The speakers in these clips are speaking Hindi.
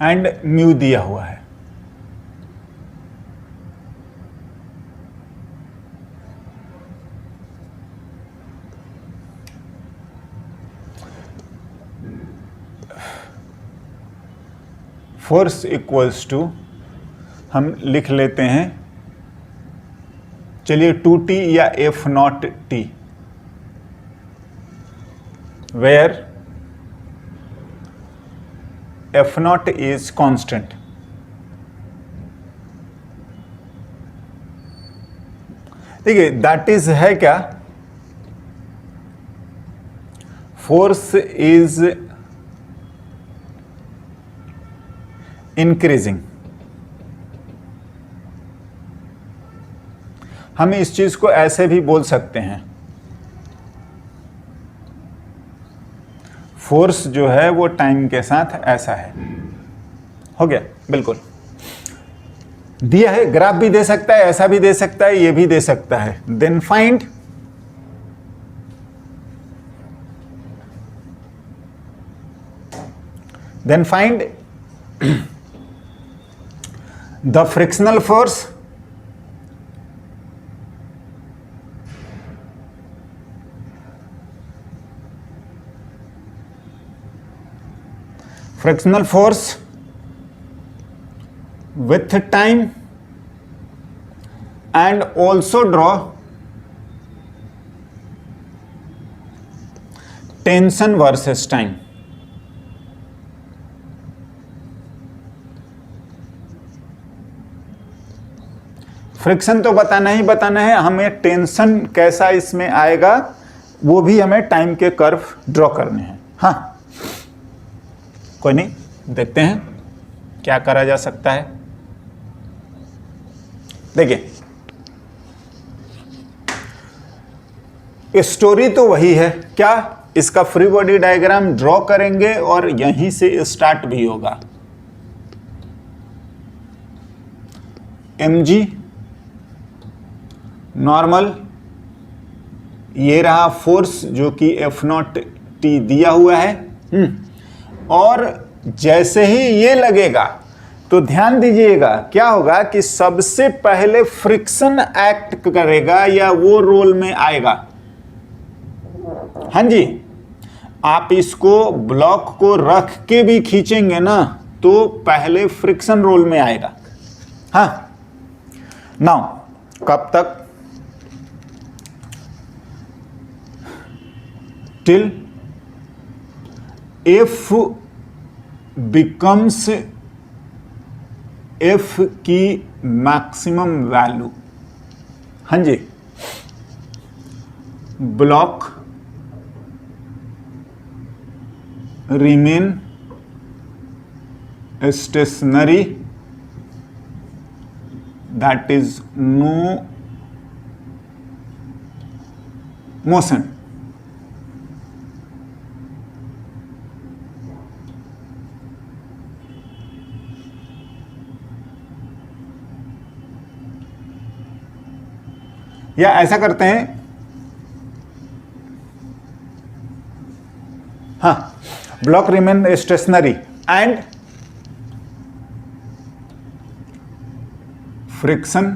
एंड म्यू दिया हुआ है। फोर्स इक्वल्स टू हम लिख लेते हैं, चलिए 2t या F0t, where F0 is constant। देखिए दैट इज है क्या, फोर्स इज इंक्रीजिंग। हम इस चीज को ऐसे भी बोल सकते हैं, फोर्स जो है वो टाइम के साथ ऐसा है। हो गया, बिल्कुल दिया है, ग्राफ भी दे सकता है, ऐसा भी दे सकता है, ये भी दे सकता है। Then find the frictional force with time and also draw tension versus time। Friction तो बताना ही बताना है, हमें टेंशन कैसा इसमें आएगा वो भी हमें टाइम के कर्व ड्रॉ करने हैं। हाँ, कोई नहीं, देखते हैं क्या करा जा सकता है। देखिए स्टोरी तो वही है, क्या इसका फ्री बॉडी डायग्राम ड्रॉ करेंगे और यहीं से स्टार्ट भी होगा। mg नॉर्मल, ये रहा फोर्स जो कि F0t दिया हुआ है। और जैसे ही ये लगेगा तो ध्यान दीजिएगा क्या होगा कि सबसे पहले फ्रिक्शन एक्ट करेगा या वो रोल में आएगा। हाँ जी, आप इसको ब्लॉक को रख के भी खींचेंगे ना तो पहले फ्रिक्शन रोल में आएगा। हाँ, नाउ कब तक, टिल F becomes F की मैक्सिमम वैल्यू। हाँ जी, block remain stationary, that is no motion. या ऐसा करते हैं, हाँ, block remain stationary and friction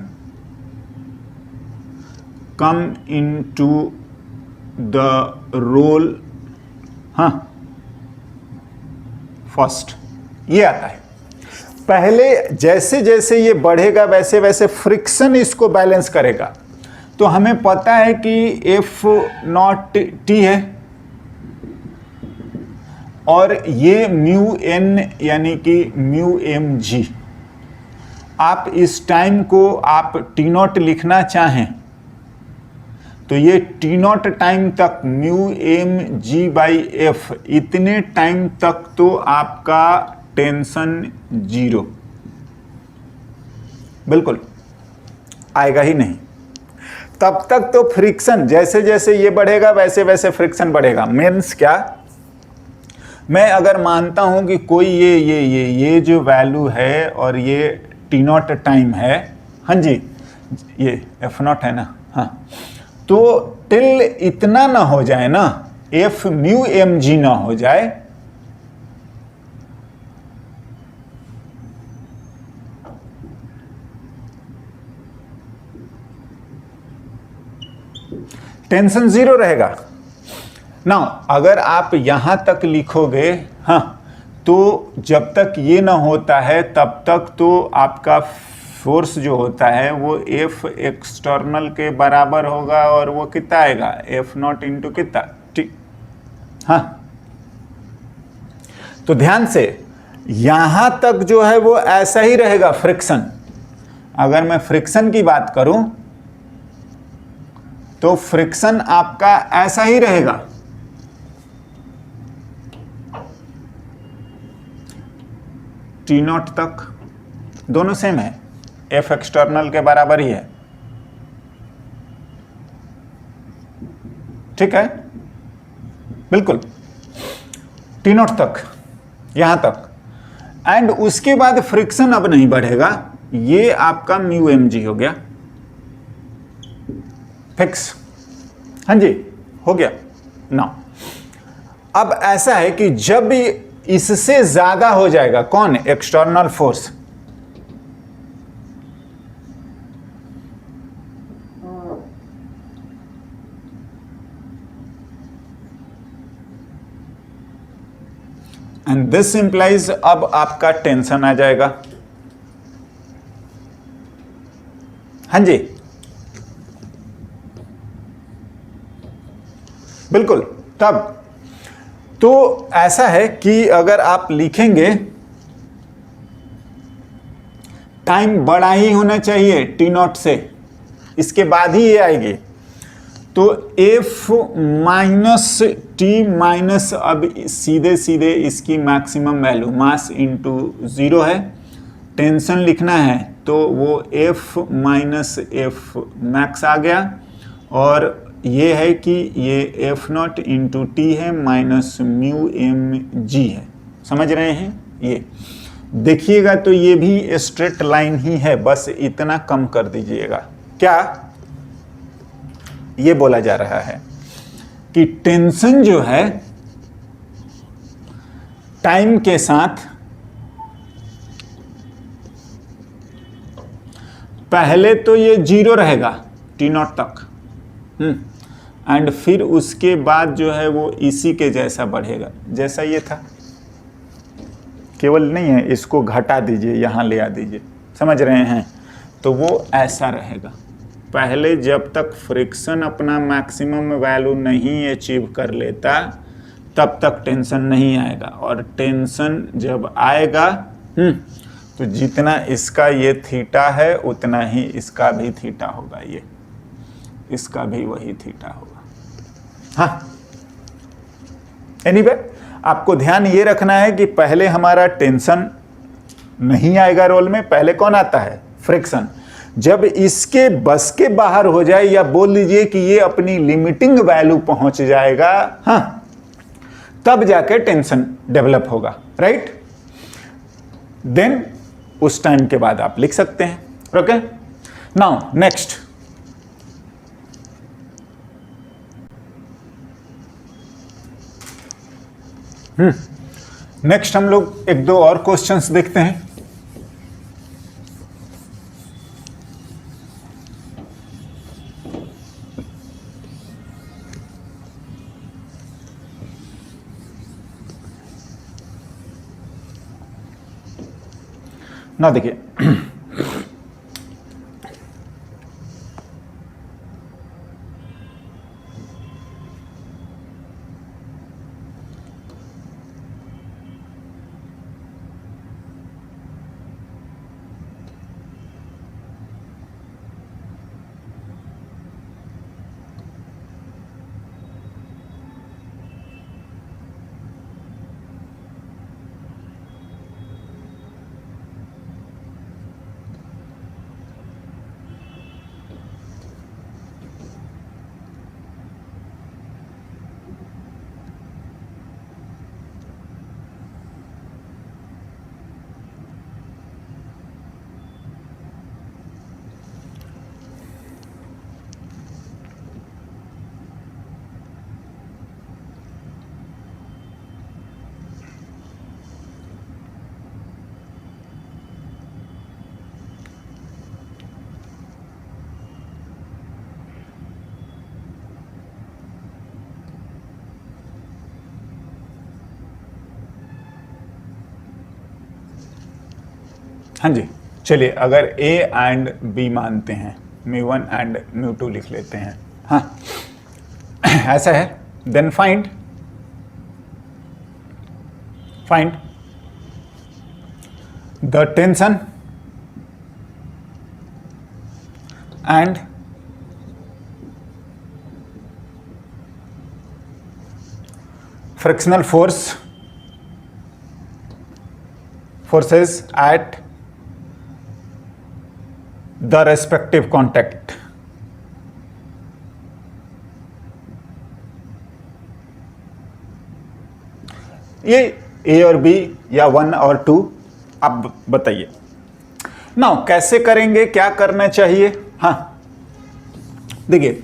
come into the role, हाँ, फर्स्ट। ये आता है पहले, जैसे जैसे ये बढ़ेगा वैसे वैसे फ्रिक्शन इसको बैलेंस करेगा। तो हमें पता है कि F0t है और ये म्यू एन यानी कि म्यू mg। आप इस टाइम को आप T0 लिखना चाहें तो ये T0 टाइम तक म्यू mg/f, इतने टाइम तक तो आपका टेंशन जीरो। बिल्कुल आएगा ही नहीं। तब तक तो फ्रिक्शन, जैसे जैसे ये बढ़ेगा वैसे वैसे फ्रिक्शन बढ़ेगा। मीन्स क्या, मैं अगर मानता हूं कि कोई ये जो वैल्यू है और ये टी नॉट टाइम है, हाँ जी, ये एफ नॉट है ना, हाँ, तो टिल इतना ना हो जाए ना, एफ म्यू एम जी ना हो जाए, टेंशन जीरो रहेगा ना। अगर आप यहां तक लिखोगे, हाँ, तो जब तक ये ना होता है तब तक तो आपका फोर्स जो होता है वो एफ एक्सटर्नल के बराबर होगा, और वो कितना आएगा, एफ नॉट इंटू कितना, ठीक, हाँ। तो ध्यान से, यहां तक जो है वो ऐसा ही रहेगा फ्रिक्शन। अगर मैं फ्रिक्शन की बात करूं तो फ्रिक्शन आपका ऐसा ही रहेगा, टी नॉट तक, दोनों सेम है, एफ एक्सटर्नल के बराबर ही है, ठीक है, बिल्कुल, टी नॉट तक, यहां तक। एंड उसके बाद फ्रिक्शन अब नहीं बढ़ेगा, ये आपका म्यू एम जी हो गया फिक्स, हाँ जी, हो गया ना। अब ऐसा है कि जब इससे ज्यादा हो जाएगा, कौन, external force, and this implies अब आपका टेंशन आ जाएगा, हाँ जी, बिल्कुल। तब तो ऐसा है कि अगर आप लिखेंगे, टाइम बड़ा ही होना चाहिए टी नॉट से, इसके बाद ही ये आएगी, तो एफ माइनस टी माइनस, अब सीधे सीधे इसकी maximum value mass into zero है, टेंशन लिखना है तो वो एफ माइनस एफ मैक्स आ गया, और ये है कि ये एफ नॉट इंटू टी है माइनस म्यू एम जी है, समझ रहे हैं। ये देखिएगा तो ये भी स्ट्रेट लाइन ही है, बस इतना कम कर दीजिएगा। क्या ये बोला जा रहा है कि टेंशन जो है टाइम के साथ पहले तो ये जीरो रहेगा टी नॉट तक, एंड फिर उसके बाद जो है वो इसी के जैसा बढ़ेगा, जैसा ये था, केवल नहीं है, इसको घटा दीजिए, यहां ले आ दीजिए, समझ रहे हैं, तो वो ऐसा रहेगा। पहले जब तक फ्रिक्शन अपना मैक्सिमम वैल्यू नहीं अचीव कर लेता तब तक टेंशन नहीं आएगा, और टेंशन जब आएगा तो जितना इसका ये थीटा है उतना ही इसका भी थीटा होगा, ये इसका भी वही थीटा होगा, हाँ। एनीवे, आपको ध्यान ये रखना है कि पहले हमारा टेंशन नहीं आएगा रोल में, पहले कौन आता है, फ्रिक्शन। जब इसके बस के बाहर हो जाए, या बोल लीजिए कि ये अपनी लिमिटिंग वैल्यू पहुंच जाएगा, हाँ, तब जाके टेंशन डेवलप होगा, राइट। देन उस टाइम के बाद आप लिख सकते हैं, ओके। नाउ नेक्स्ट, नेक्स्ट हम लोग एक दो और क्वेश्चंस देखते हैं। ना देखिए, हाँ जी, चलिए अगर a एंड b मानते हैं, μ1 एंड μ2 लिख लेते हैं। हाँ ऐसा है, then find the tension and frictional forces at the respective contact। ये A और B या 1 और 2 आप बताइए ना, कैसे करेंगे, क्या करना चाहिए। हाँ देखिए,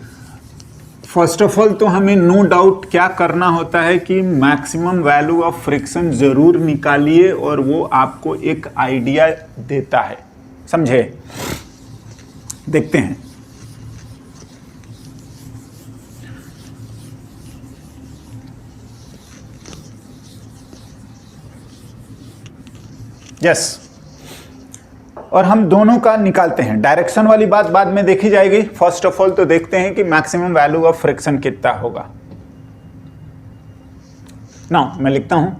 फर्स्ट ऑफ ऑल तो हमें नो डाउट क्या करना होता है कि मैक्सिमम वैल्यू ऑफ फ्रिक्शन जरूर निकालिए, और वो आपको एक आइडिया देता है, समझे। देखते हैं, यस और हम दोनों का निकालते हैं। डायरेक्शन वाली बात बाद में देखी जाएगी। फर्स्ट ऑफ ऑल तो देखते हैं कि मैक्सिमम वैल्यू ऑफ फ्रिक्शन कितना होगा। नाउ मैं लिखता हूं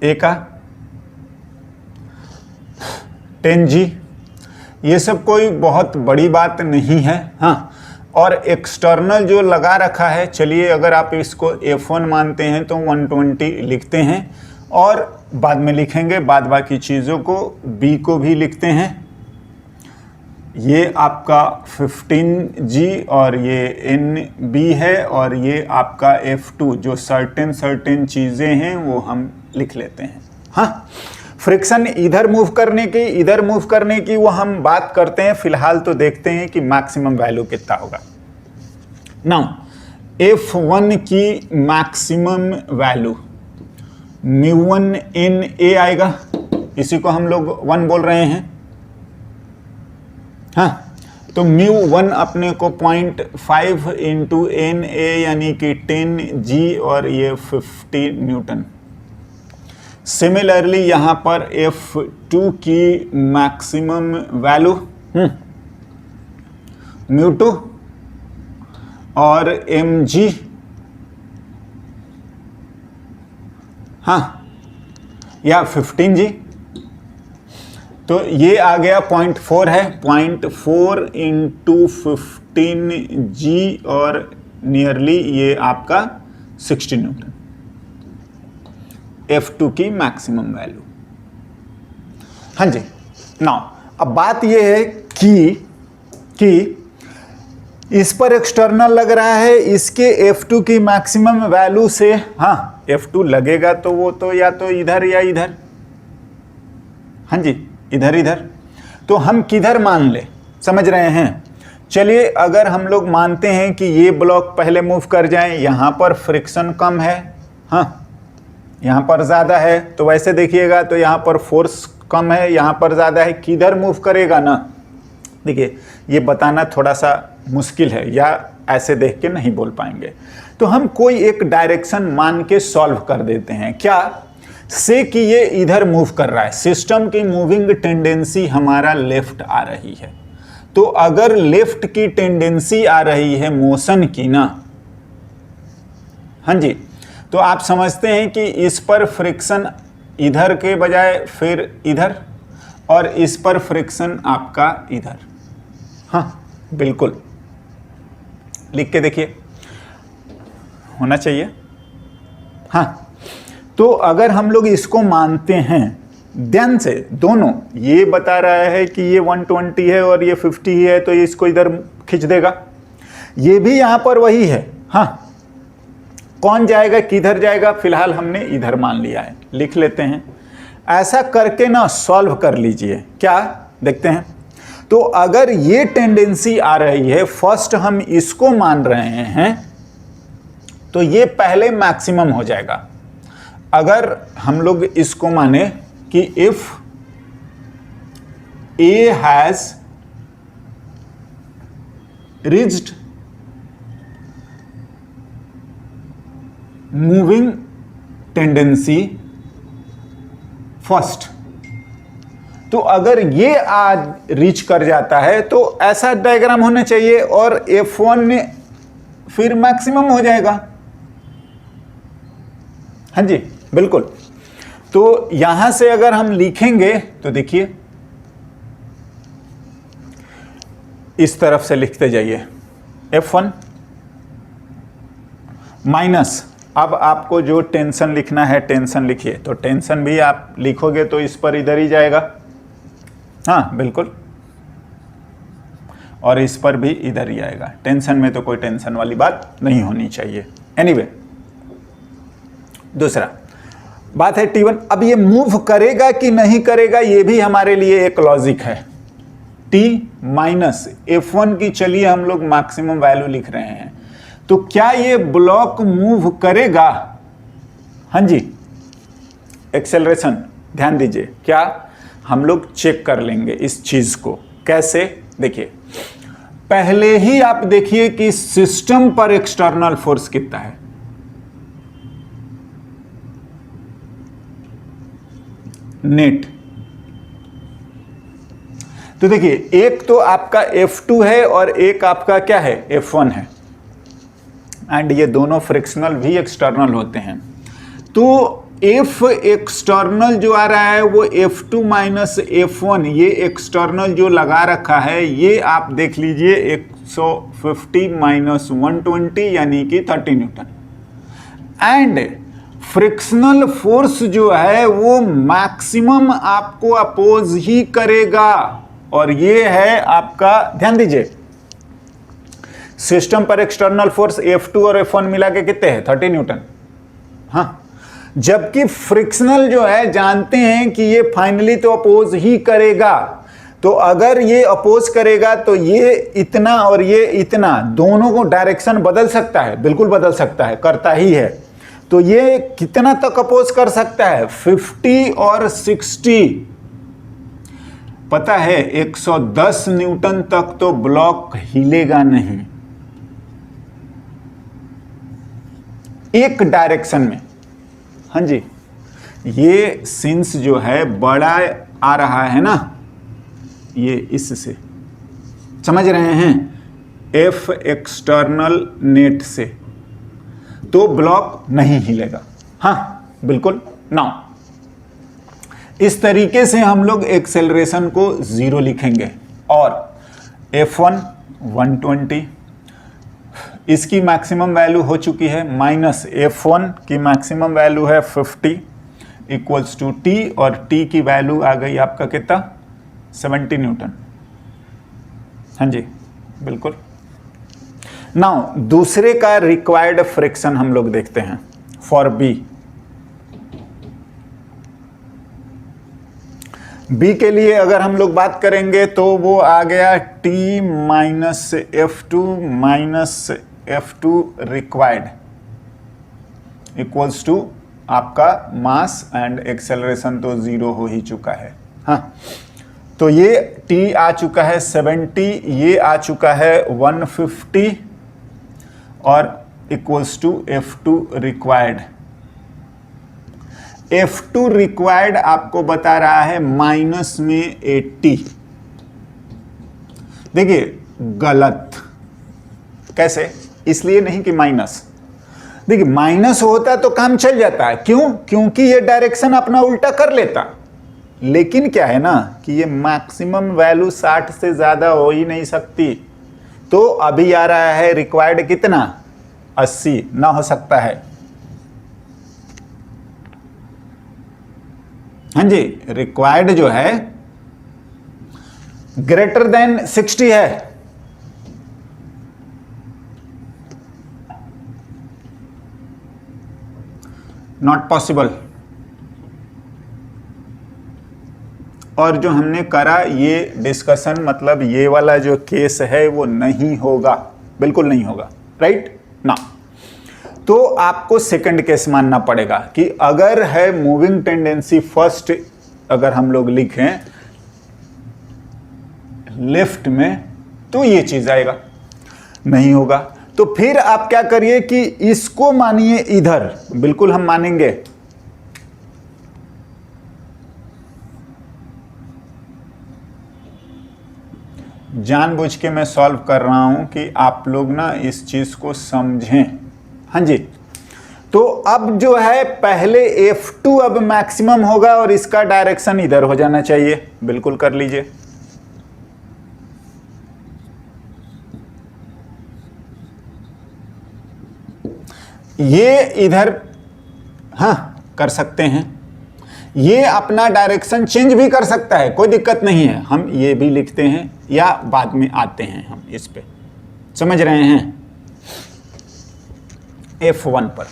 ए का 10G, ये सब कोई बहुत बड़ी बात नहीं है। हाँ, और एक्सटर्नल जो लगा रखा है, चलिए अगर आप इसको F1 मानते हैं तो 120 लिखते हैं, और बाद में लिखेंगे बाद बाकी चीज़ों को। B को भी लिखते हैं, ये आपका 15G और ये NB है, और ये आपका F2 जो सर्टेन चीज़ें हैं वो हम लिख लेते हैं। हाँ, फ्रिक्शन इधर मूव करने की, इधर मूव करने की वो हम बात करते हैं। फिलहाल तो देखते हैं कि मैक्सिमम वैल्यू कितना होगा। नाउ F1 की मैक्सिमम वैल्यू μ1 in A आएगा, इसी को हम लोग 1 बोल रहे हैं। हाँ, तो μ1 अपने को 0.5 इंटू NA यानी कि 10G और ये 50 न्यूटन। सिमिलरली यहां पर F2 की मैक्सिमम वैल्यू μ2 और mg, हाँ, या 15G, तो ये आ गया 0.4 है, 0.4 इंटू 15G और नियरली ये आपका 60 न्यूटन F2 की मैक्सिमम वैल्यू। हाँ जी, नाउ अब बात ये है कि इस पर एक्सटर्नल लग रहा है, इसके F2 की मैक्सिमम वैल्यू से, हाँ F2 लगेगा तो वो तो या तो इधर या इधर, हाँ जी इधर। तो हम किधर मान ले, समझ रहे हैं। चलिए अगर हम लोग मानते हैं कि ये ब्लॉक पहले मूव कर जाए, यहाँ पर फ्रिक्शन कम है, हाँ यहाँ पर ज़्यादा है, तो वैसे देखिएगा तो यहाँ पर फोर्स कम है, यहाँ पर ज़्यादा है, किधर मूव करेगा ना। देखिए ये बताना थोड़ा सा मुश्किल है, या ऐसे देख के नहीं बोल पाएंगे, तो हम कोई एक डायरेक्शन मान के सॉल्व कर देते हैं। क्या से कि ये इधर मूव कर रहा है, सिस्टम की मूविंग टेंडेंसी हमारा लेफ्ट आ रही है, तो अगर लेफ्ट की टेंडेंसी आ रही है मोशन की ना, हाँ जी, तो आप समझते हैं कि इस पर फ्रिक्शन इधर के बजाय फिर इधर, और इस पर फ्रिक्शन आपका इधर। हाँ बिल्कुल, लिख के देखिए, होना चाहिए। हाँ, तो अगर हम लोग इसको मानते हैं ध्यान से, दोनों ये बता रहा है कि ये 120 है और ये 50 है, तो ये इसको इधर खींच देगा, ये भी यहाँ पर वही है। हाँ, कौन जाएगा किधर जाएगा, फिलहाल हमने इधर मान लिया है, लिख लेते हैं। ऐसा करके ना सॉल्व कर लीजिए। क्या देखते हैं, तो अगर ये टेंडेंसी आ रही है, फर्स्ट हम इसको मान रहे हैं, तो ये पहले मैक्सिमम हो जाएगा। अगर हम लोग इसको माने कि if A has reached moving tendency first, तो अगर ये आज रीच कर जाता है तो ऐसा डायग्राम होना चाहिए और F1 फिर मैक्सिमम हो जाएगा। हाँ जी बिल्कुल। तो यहां से अगर हम लिखेंगे तो देखिए इस तरफ से लिखते जाइए F1 माइनस, अब आपको जो टेंशन लिखना है टेंशन लिखिए, तो टेंशन भी आप लिखोगे तो इस पर इधर ही जाएगा। हाँ बिल्कुल, और इस पर भी इधर ही आएगा। टेंशन में तो कोई टेंशन वाली बात नहीं होनी चाहिए। एनीवे, दूसरा बात है T1। अब ये मूव करेगा कि नहीं करेगा ये भी हमारे लिए एक लॉजिक है। T माइनस F1 की चलिए हम लोग मैक्सिमम वैल्यू लिख रहे हैं, तो क्या ये ब्लॉक मूव करेगा? हाँ जी, एक्सेलरेशन ध्यान दीजिए, क्या हम लोग चेक कर लेंगे इस चीज को। कैसे? देखिए, पहले ही आप देखिए कि सिस्टम पर एक्सटर्नल फोर्स कितना है। नेट। तो देखिए, एक तो आपका F2 है और एक आपका क्या है, F1 है, एंड ये दोनों फ्रिक्शनल भी एक्सटर्नल होते हैं। तो F एक्सटर्नल जो आ रहा है वो F2 माइनस F1, ये एक्सटर्नल जो लगा रखा है ये आप देख लीजिए 150 माइनस 120 यानी कि 30 न्यूटन। एंड फ्रिक्शनल फोर्स जो है वो मैक्सिमम आपको अपोज ही करेगा, और ये है आपका, ध्यान दीजिए, सिस्टम पर एक्सटर्नल फोर्स F2 और F1 मिला के कितने हैं, 30 न्यूटन। हाँ, जबकि फ्रिक्शनल जो है जानते हैं कि ये फाइनली तो अपोज ही करेगा। तो अगर ये अपोज करेगा तो ये इतना और ये इतना दोनों को डायरेक्शन बदल सकता है, बिल्कुल बदल सकता है, करता ही है। तो ये कितना तक अपोज कर सकता है, 50 और 60। पता है 110 न्यूटन तक तो ब्लॉक हिलेगा नहीं एक डायरेक्शन में। हाँ जी, ये सिंस जो है बड़ा आ रहा है ना, ये इससे समझ रहे हैं, F एक्सटर्नल नेट से, तो ब्लॉक नहीं हिलेगा। हाँ बिल्कुल। नाउ इस तरीके से हम लोग एक्सेलरेशन को 0 लिखेंगे, और F1 120, इसकी मैक्सिमम वैल्यू हो चुकी है, माइनस F1 की मैक्सिमम वैल्यू है 50 इक्वल्स टू T, और T की वैल्यू आ गई आपका कितना, 70 न्यूटन। हाँ जी बिल्कुल। नाउ दूसरे का रिक्वायर्ड फ्रिक्शन हम लोग देखते हैं फॉर बी के लिए अगर हम लोग बात करेंगे तो वो आ गया T minus F2 required equals to आपका मास एंड एक्सेलरेशन तो 0 हो ही चुका है। हाँ, तो ये T आ चुका है 70, ये आ चुका है 150 और equals to F2 required. F2 required आपको बता रहा है माइनस में 80। देखिए गलत, कैसे? इसलिए नहीं कि माइनस, देखिए माइनस होता तो काम चल जाता है। क्यों? क्योंकि ये डायरेक्शन अपना उल्टा कर लेता। लेकिन क्या है ना कि ये मैक्सिमम वैल्यू 60 से ज्यादा हो ही नहीं सकती। तो अभी आ रहा है रिक्वायर्ड कितना, 80 ना हो सकता है। हाँ जी, रिक्वायर्ड जो है ग्रेटर देन 60 है। Not possible. और जो हमने करा ये डिस्कशन, मतलब ये वाला जो केस है वो नहीं होगा, बिल्कुल नहीं होगा, राइट ना। तो आपको सेकंड केस मानना पड़ेगा कि अगर है मूविंग टेंडेंसी फर्स्ट, अगर हम लोग लिखें लेफ्ट में, तो ये चीज आएगा, नहीं होगा। तो फिर आप क्या करिए कि इसको मानिए इधर, बिल्कुल हम मानेंगे। जानबूझ के मैं सॉल्व कर रहा हूं कि आप लोग ना इस चीज को समझें। हाँ जी, तो अब जो है पहले F2 अब मैक्सिमम होगा और इसका डायरेक्शन इधर हो जाना चाहिए। बिल्कुल कर लीजिए। ये इधर हाँ कर सकते हैं, ये अपना डायरेक्शन चेंज भी कर सकता है, कोई दिक्कत नहीं है। हम ये भी लिखते हैं या बाद में आते हैं हम इस पे, समझ रहे हैं, F1 पर।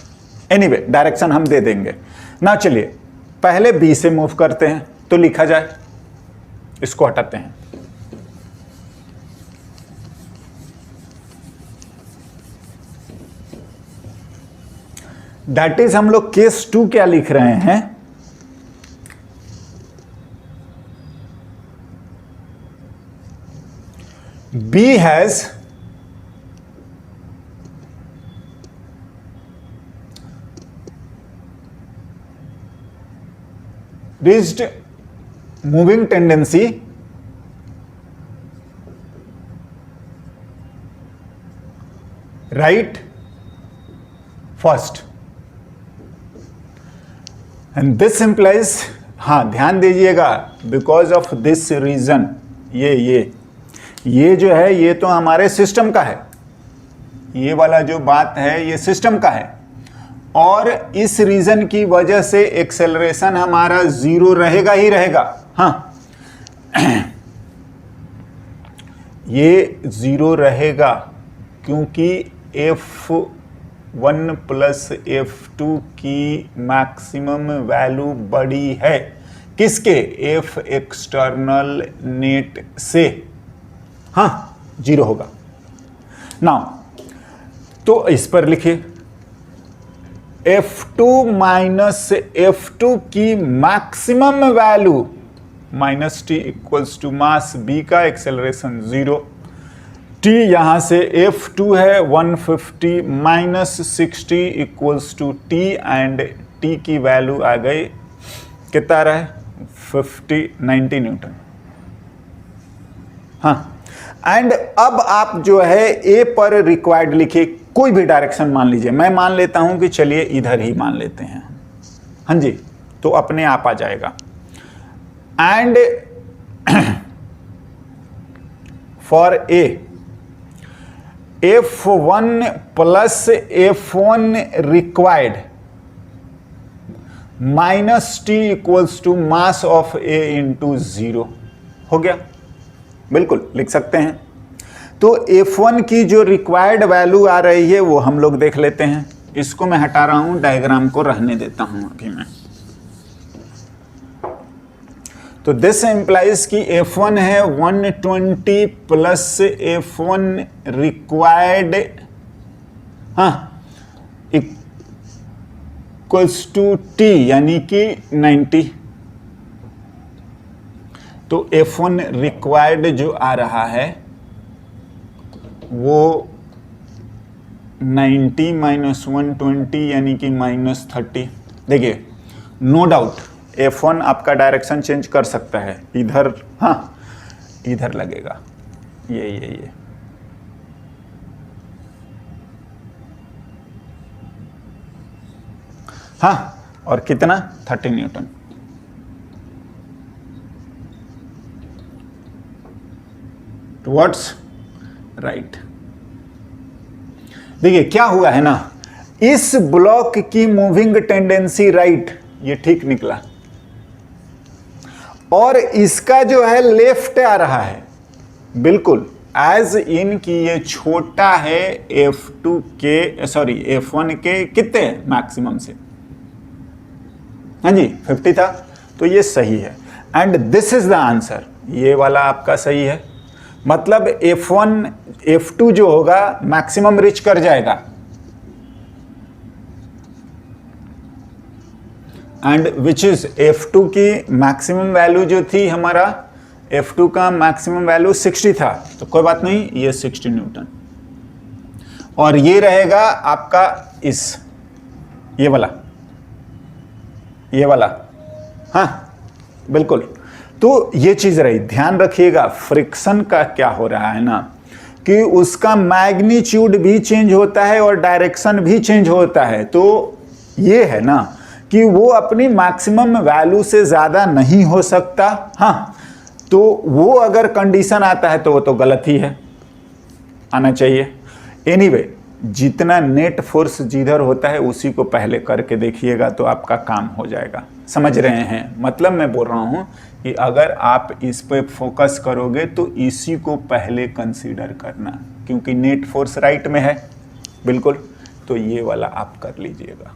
एनीवे डायरेक्शन हम दे देंगे ना। चलिए पहले B से मूव करते हैं, तो लिखा जाए, इसको हटाते हैं। दैट इज हम लोग केस 2 क्या लिख रहे हैं, B has reached moving tendency right first and this implies, हाँ ध्यान दीजिएगा, बिकॉज ऑफ दिस रीजन, ये जो है ये तो हमारे सिस्टम का है, ये वाला जो बात है ये सिस्टम का है, और इस रीजन की वजह से एक्सेलरेशन हमारा 0 रहेगा ही रहेगा। हाँ ये 0 रहेगा क्योंकि F1 प्लस F2 की मैक्सिमम वैल्यू बड़ी है, किसके, F एक्सटर्नल नेट से। हाँ 0 होगा। नाउ तो इस पर लिखिए, F2 माइनस F2 की maximum value minus T equals to mass B का एक्सेलरेशन 0, T यहां से F2 है 150 minus 60 equals to T and T की वैल्यू आ गई, कितना रहा है 90 न्यूटन। हाँ एंड अब आप जो है A पर रिक्वायर्ड लिखिए, कोई भी डायरेक्शन मान लीजिए, मैं मान लेता हूं कि चलिए इधर ही मान लेते हैं। हाँ जी, तो अपने आप आ जाएगा। And for A F1 plus F1 required minus T equals to mass of A into 0 हो गया। बिल्कुल लिख सकते हैं। तो F1 की जो रिक्वायर्ड वैल्यू आ रही है वो हम लोग देख लेते हैं। इसको मैं हटा रहा हूं, डायग्राम को रहने देता हूं अभी मैं। तो दिस इंप्लाइज कि F1 है 120 प्लस F1 रिक्वायर्ड, हाँ इक्वल्स टू T यानी कि 90। तो F1 रिक्वायर्ड जो आ रहा है वो 90 माइनस 120 यानी कि माइनस 30। देखिए नो डाउट F1 आपका डायरेक्शन चेंज कर सकता है, इधर, हाँ इधर लगेगा, ये हाँ, और कितना 30 न्यूटन। Towards right. देखिए क्या हुआ है ना, इस ब्लॉक की मूविंग टेंडेंसी राइट, ये ठीक निकला, और इसका जो है लेफ्ट आ रहा है, बिल्कुल एज इन की ये छोटा है F2 के, सॉरी F1 के कितने मैक्सिमम से, हाँ जी 50 था, तो ये सही है। And this is the answer, ये वाला आपका सही है। मतलब F2 जो होगा मैक्सिमम रीच कर जाएगा, एंड विच इज F2 की मैक्सिमम वैल्यू जो थी हमारा, F2 का मैक्सिमम वैल्यू 60 था, तो कोई बात नहीं, ये 60 न्यूटन, और ये रहेगा आपका इस ये वाला, हाँ बिल्कुल। तो ये चीज रही, ध्यान रखिएगा फ्रिक्शन का क्या हो रहा है ना कि उसका मैग्नीट्यूड भी चेंज होता है और डायरेक्शन भी चेंज होता है। तो ये है ना कि वो अपनी मैक्सिमम वैल्यू से ज़्यादा नहीं हो सकता। हाँ, तो वो अगर कंडीशन आता है तो वो तो गलत ही है, आना चाहिए। एनीवे, जितना नेट फोर्स जिधर होता है उसी को पहले करके देखिएगा तो आपका काम हो जाएगा। समझ रहे हैं? मतलब मैं बोल रहा हूँ कि अगर आप इस पे फोकस करोगे तो इसी को पहले कंसीडर करना, क्योंकि नेट फोर्स राइट में है बिल्कुल, तो ये वाला आप कर लीजिएगा।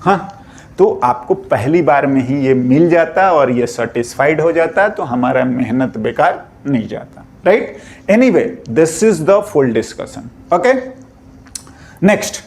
हाँ, तो आपको पहली बार में ही ये मिल जाता और ये सेटिस्फाइड हो जाता तो हमारा मेहनत बेकार नहीं जाता, right? Anyway, this is the full discussion. Okay, next